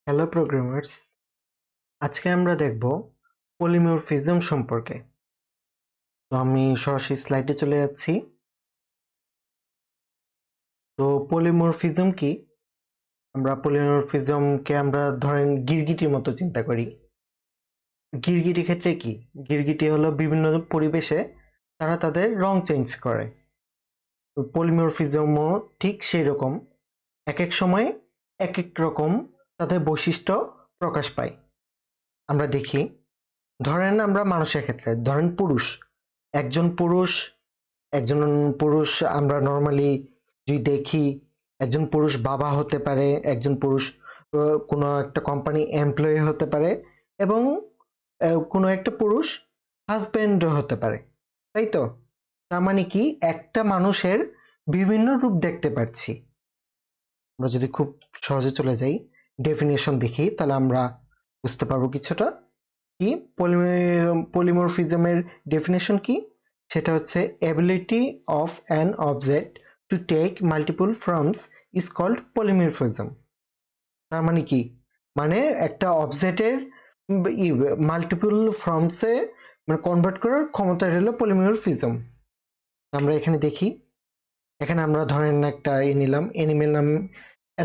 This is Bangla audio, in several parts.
হ্যালো প্রোগ্রামার্স, আজকে আমরা দেখব পলিমরফিজম সম্পর্কে। তো আমি সরাসরি স্লাইডে চলে যাচ্ছি। তো পলিমরফিজম কি? পলিমরফিজমকে আমরা ধরেন গিরগিটির মতো চিন্তা করি। গিরগিটির ক্ষেত্রে কি? গিরগিটি হলো বিভিন্ন পরিবেশে তারা তাদের রং চেঞ্জ করে। পলিমরফিজমও ঠিক সেই রকম, এক এক সময় এক এক রকম তাদের বৈশিষ্ট্য প্রকাশ পায়। আমরা দেখি, ধরেন আমরা মানুষের ক্ষেত্রে ধরেন একজন পুরুষ একজন পুরুষ আমরা নর্মালি যদি দেখি, একজন পুরুষ বাবা হতে পারে, একজন পুরুষ কোনো একটা কোম্পানি এমপ্লয়ি হতে পারে, এবং কোনো একটা পুরুষ হাজবেন্ডও হতে পারে, তাই তো? তার মানে কি, একটা মানুষের বিভিন্ন রূপ দেখতে পাচ্ছি। আমরা যদি খুব সহজে চলে যাই, ডেফিনেশন দেখি, তাহলে আমরা বুঝতে পারবো কিছুটা। কি পলিমরফিজমের ডেফিনেশন কি? সেটা হচ্ছে ability of an object to take multiple forms is called polymorphism. তার মানে কি, মানে একটা অবজেক্টের মাল্টিপল ফর্মসে মানে কনভার্ট করার ক্ষমতা হলো পলিমরফিজম। আমরা এখানে দেখি, এখানে আমরা ধরেন একটা নিলাম, এনিমেল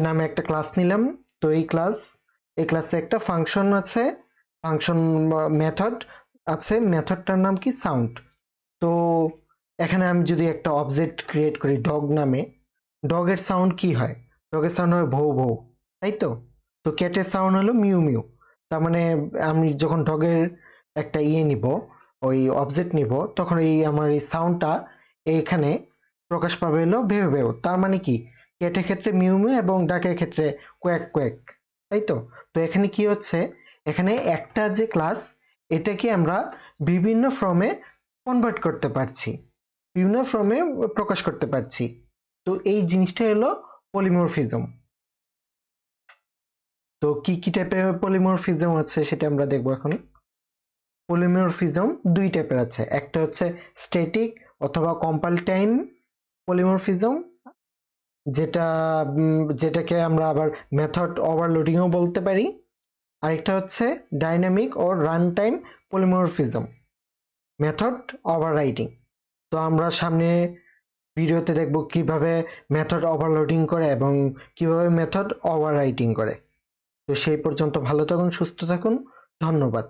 নামে একটা ক্লাস নিলাম। তো এই ক্লাসে একটা ফাংশন আছে, ফাংশন মেথড আছে, মেথডটার নাম কি? সাউন্ড। তো এখানে আমি যদি একটা অবজেক্ট ক্রিয়েট করি ডগ নামে, ডগের সাউন্ড কি হয়? ডগের সাউন্ড হয় ভৌ ভৌ, তাই তো? তো ক্যাটের সাউন্ড হলো মিউ মিউ। তার মানে আমি যখন ডগের একটা নিব, ওই অবজেক্ট নিব, তখন আমার এই সাউন্ডটা এইখানে প্রকাশ পাবে হলো ভেউ ভেউ। তার মানে কি, ক্যাটের ক্ষেত্রে মিউ মিউ এবং ডাকের ক্ষেত্রে কোয়াক কোয়াক, তাই তো? তো এখানে কি হচ্ছে, এখানে একটা যে ক্লাস, এটাকে আমরা বিভিন্ন ফর্মে কনভার্ট করতে পারছি, বিভিন্ন ফর্মে প্রকাশ করতে পারছি। তো এই জিনিসটা হলো পলিমরফিজম। তো কি কি টাইপের পলিমরফিজম আছে সেটা আমরা দেখবো এখন। পলিমরফিজম দুই টাইপের আছে, একটা হচ্ছে স্ট্যাটিক অথবা কম্পাইল টাইম পলিমরফিজম, যেটাকে আমরা আবার মেথড ওভারলোডিংও বলতে পারি। আরেকটা হচ্ছে ডাইনামিক ও run time polymorphism, method overriding. তো আমরা সামনে ভিডিওতে দেখব কিভাবে মেথড ওভারলোডিং করে এবং কিভাবে মেথড ওভাররাইটিং করে। তো সেই পর্যন্ত ভালো থাকুন, সুস্থ থাকুন, ধন্যবাদ।